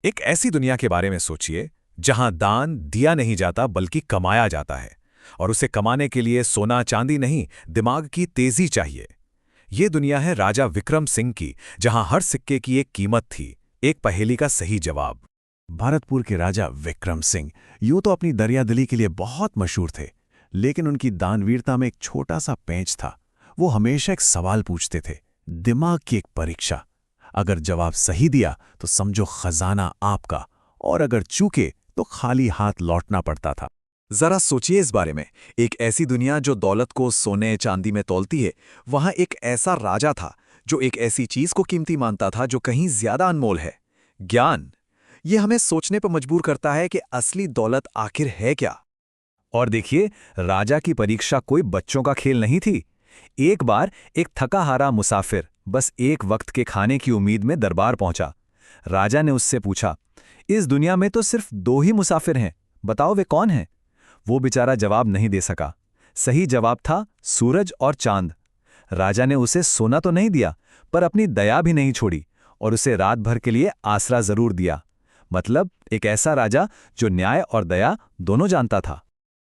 एक ऐसी दुनिया के बारे में सोचिए जहां दान दिया नहीं जाता बल्कि कमाया जाता है। और उसे कमाने के लिए सोना चांदी नहीं, दिमाग की तेजी चाहिए। ये दुनिया है राजा विक्रम सिंह की, जहां हर सिक्के की एक कीमत थी, एक पहेली का सही जवाब। भरतपुर के राजा विक्रम सिंह यूं तो अपनी दरियादिली के लिए बहुत मशहूर थे, लेकिन उनकी दानवीरता में एक छोटा सा पेंच था। वो हमेशा एक सवाल पूछते थे, दिमाग की एक परीक्षा। अगर जवाब सही दिया तो समझो खजाना आपका, और अगर चूके तो खाली हाथ लौटना पड़ता था। जरा सोचिए इस बारे में। एक ऐसी दुनिया जो दौलत को सोने चांदी में तौलती है, वहां एक ऐसा राजा था जो एक ऐसी चीज को कीमती मानता था जो कहीं ज्यादा अनमोल है, ज्ञान। ये हमें सोचने पर मजबूर करता है कि असली दौलत आखिर है क्या। और देखिए, राजा की परीक्षा कोई बच्चों का खेल नहीं थी। एक बार एक थका हारा मुसाफिर बस एक वक्त के खाने की उम्मीद में दरबार पहुंचा। राजा ने उससे पूछा, इस दुनिया में तो सिर्फ दो ही मुसाफिर हैं, बताओ वे कौन हैं? वो बेचारा जवाब नहीं दे सका। सही जवाब था सूरज और चांद। राजा ने उसे सोना तो नहीं दिया, पर अपनी दया भी नहीं छोड़ी और उसे रात भर के लिए आसरा जरूर दिया। मतलब एक ऐसा राजा जो न्याय और दया दोनों जानता था।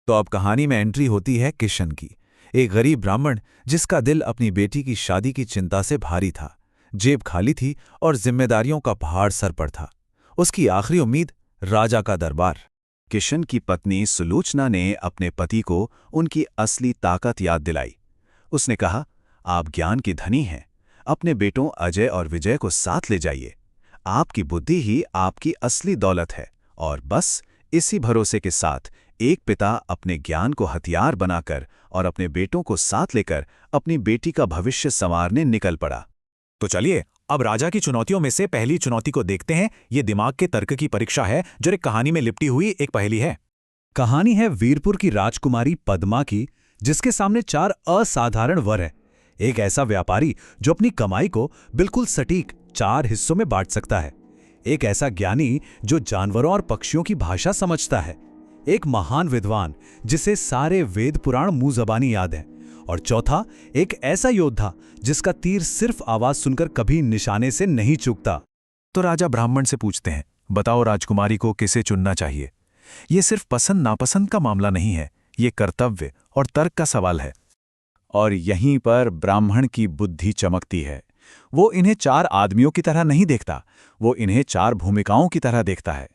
तो अब कहानी में एंट्री होती है किशन की, एक गरीब ब्राह्मण जिसका दिल अपनी बेटी की शादी की चिंता से भारी था। जेब खाली थी और जिम्मेदारियों का पहाड़ सर पर था। उसकी आखिरी उम्मीद राजा का दरबार। किशन की पत्नी सुलोचना ने अपने पति को उनकी असली ताकत याद दिलाई। उसने कहा, आप ज्ञान की धनी हैं, अपने बेटों अजय और विजय को साथ ले जाइए। आपकी बुद्धि ही आपकी असली दौलत है। और बस इसी भरोसे के साथ एक पिता अपने ज्ञान को हथियार बनाकर और अपने बेटों को साथ लेकर अपनी बेटी का भविष्य संवारने निकल पड़ा। तो चलिए, अब राजा की चुनौतियों में से पहली चुनौती को देखते हैं। ये दिमाग के तर्क की परीक्षा है जो एक कहानी में लिपटी हुई एक पहेली है। कहानी है वीरपुर की राजकुमारी पद्मा की, जिसके सामने चार असाधारण वर हैं। एक ऐसा व्यापारी जो अपनी कमाई को बिल्कुल सटीक चार हिस्सों में बांट सकता है। एक ऐसा ज्ञानी जो जानवरों और पक्षियों की भाषा समझता है। एक महान विद्वान जिसे सारे वेद पुराण मुंह जबानी याद है। और चौथा, एक ऐसा योद्धा जिसका तीर सिर्फ आवाज सुनकर कभी निशाने से नहीं चूकता। तो राजा ब्राह्मण से पूछते हैं, बताओ राजकुमारी को किसे चुनना चाहिए? ये सिर्फ पसंद नापसंद का मामला नहीं है, ये कर्तव्य और तर्क का सवाल है। और यहीं पर ब्राह्मण की बुद्धि चमकती है। वो इन्हें चार आदमियों की तरह नहीं देखता, वो इन्हें चार भूमिकाओं की तरह देखता है।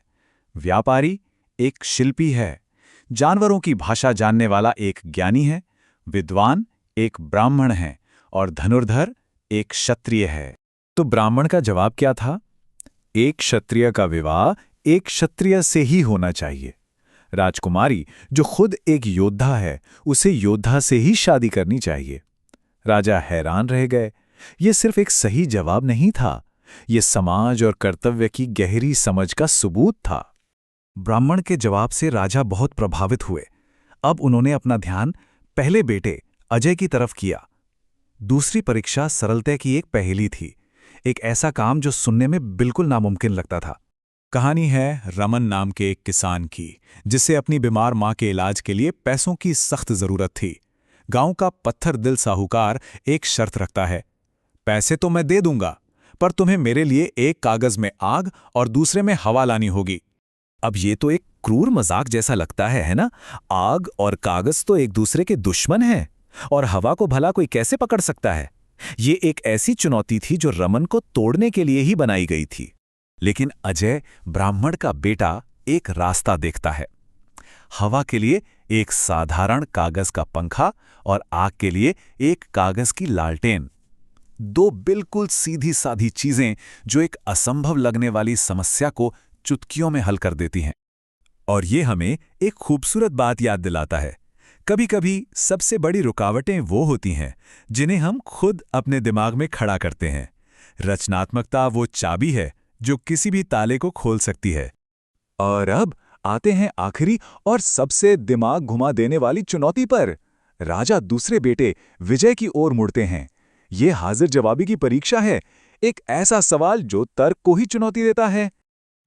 व्यापारी एक शिल्पी है, जानवरों की भाषा जानने वाला एक ज्ञानी है, विद्वान एक ब्राह्मण है, और धनुर्धर एक क्षत्रिय है। तो ब्राह्मण का जवाब क्या था? एक क्षत्रिय का विवाह एक क्षत्रिय से ही होना चाहिए। राजकुमारी जो खुद एक योद्धा है, उसे योद्धा से ही शादी करनी चाहिए। राजा हैरान रह गए। ये सिर्फ एक सही जवाब नहीं था, ये समाज और कर्तव्य की गहरी समझ का सबूत था। ब्राह्मण के जवाब से राजा बहुत प्रभावित हुए। अब उन्होंने अपना ध्यान पहले बेटे अजय की तरफ किया। दूसरी परीक्षा सरलता की एक पहेली थी, एक ऐसा काम जो सुनने में बिल्कुल नामुमकिन लगता था। कहानी है रमन नाम के एक किसान की, जिसे अपनी बीमार मां के इलाज के लिए पैसों की सख्त जरूरत थी। गांव का पत्थर दिल साहूकार एक शर्त रखता है, पैसे तो मैं दे दूंगा, पर तुम्हें मेरे लिए एक कागज में आग और दूसरे में हवा लानी होगी। अब ये तो एक क्रूर मजाक जैसा लगता है ना? आग और कागज तो एक दूसरे के दुश्मन हैं, और हवा को भला कोई कैसे पकड़ सकता है? ये एक ऐसी चुनौती थी जो रमन को तोड़ने के लिए ही बनाई गई थी। लेकिन अजय, ब्राह्मण का बेटा, एक रास्ता देखता है। हवा के लिए एक साधारण कागज का पंखा और आग के लिए एक कागज की लालटेन। दो बिल्कुल सीधी साधी चीजें जो एक असंभव लगने वाली समस्या को चुटकियों में हल कर देती हैं। और ये हमें एक खूबसूरत बात याद दिलाता है, कभी कभी सबसे बड़ी रुकावटें वो होती हैं जिन्हें हम खुद अपने दिमाग में खड़ा करते हैं। रचनात्मकता वो चाबी है जो किसी भी ताले को खोल सकती है। और अब आते हैं आखिरी और सबसे दिमाग घुमा देने वाली चुनौती पर। राजा दूसरे बेटे विजय की ओर मुड़ते हैं। ये हाजिर जवाबी की परीक्षा है, एक ऐसा सवाल जो तर्क को ही चुनौती देता है।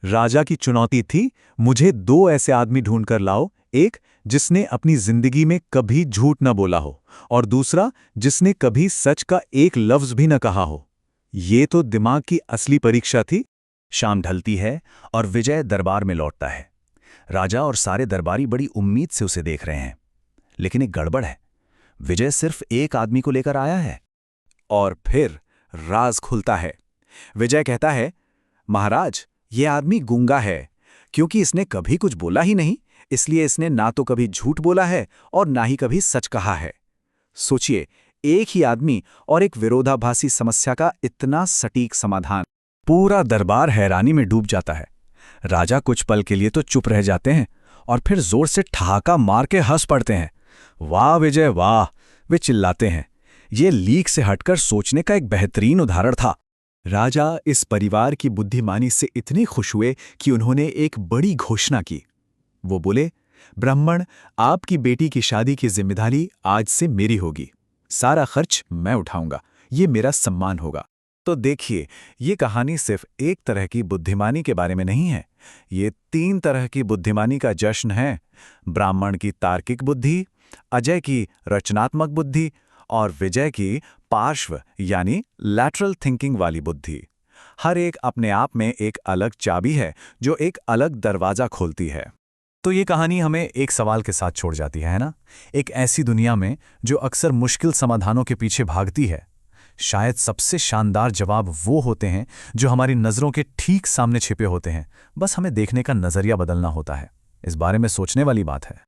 राजा की चुनौती थी, मुझे दो ऐसे आदमी ढूंढकर लाओ, एक जिसने अपनी जिंदगी में कभी झूठ न बोला हो, और दूसरा जिसने कभी सच का एक लफ्ज भी न कहा हो। ये तो दिमाग की असली परीक्षा थी। शाम ढलती है और विजय दरबार में लौटता है। राजा और सारे दरबारी बड़ी उम्मीद से उसे देख रहे हैं। लेकिन एक गड़बड़ है। विजय सिर्फ एक आदमी को लेकर आया है। और फिर राज खुलता है। विजय कहता है, महाराज, ये आदमी गूंगा है, क्योंकि इसने कभी कुछ बोला ही नहीं, इसलिए इसने ना तो कभी झूठ बोला है और ना ही कभी सच कहा है। सोचिए, एक ही आदमी और एक विरोधाभासी समस्या का इतना सटीक समाधान। पूरा दरबार हैरानी में डूब जाता है। राजा कुछ पल के लिए तो चुप रह जाते हैं और फिर जोर से ठहाका मार के हंस पड़ते हैं। वाह विजय वाह, वे चिल्लाते हैं। ये लीक से हटकर सोचने का एक बेहतरीन उदाहरण था। राजा इस परिवार की बुद्धिमानी से इतने खुश हुए कि उन्होंने एक बड़ी घोषणा की। वो बोले, ब्राह्मण, आपकी बेटी की शादी की जिम्मेदारी आज से मेरी होगी। सारा खर्च मैं उठाऊंगा, ये मेरा सम्मान होगा। तो देखिए, ये कहानी सिर्फ एक तरह की बुद्धिमानी के बारे में नहीं है, ये 3 तरह की बुद्धिमानी का जश्न है। ब्राह्मण की तार्किक बुद्धि, अजय की रचनात्मक बुद्धि और विजय की पार्श्व यानी लैटरल थिंकिंग वाली बुद्धि। हर एक अपने आप में एक अलग चाबी है जो एक अलग दरवाजा खोलती है। तो ये कहानी हमें एक सवाल के साथ छोड़ जाती है ना? एक ऐसी दुनिया में जो अक्सर मुश्किल समाधानों के पीछे भागती है, शायद सबसे शानदार जवाब वो होते हैं जो हमारी नज़रों के ठीक सामने छिपे होते हैं। बस हमें देखने का नज़रिया बदलना होता है। इस बारे में सोचने वाली बात है।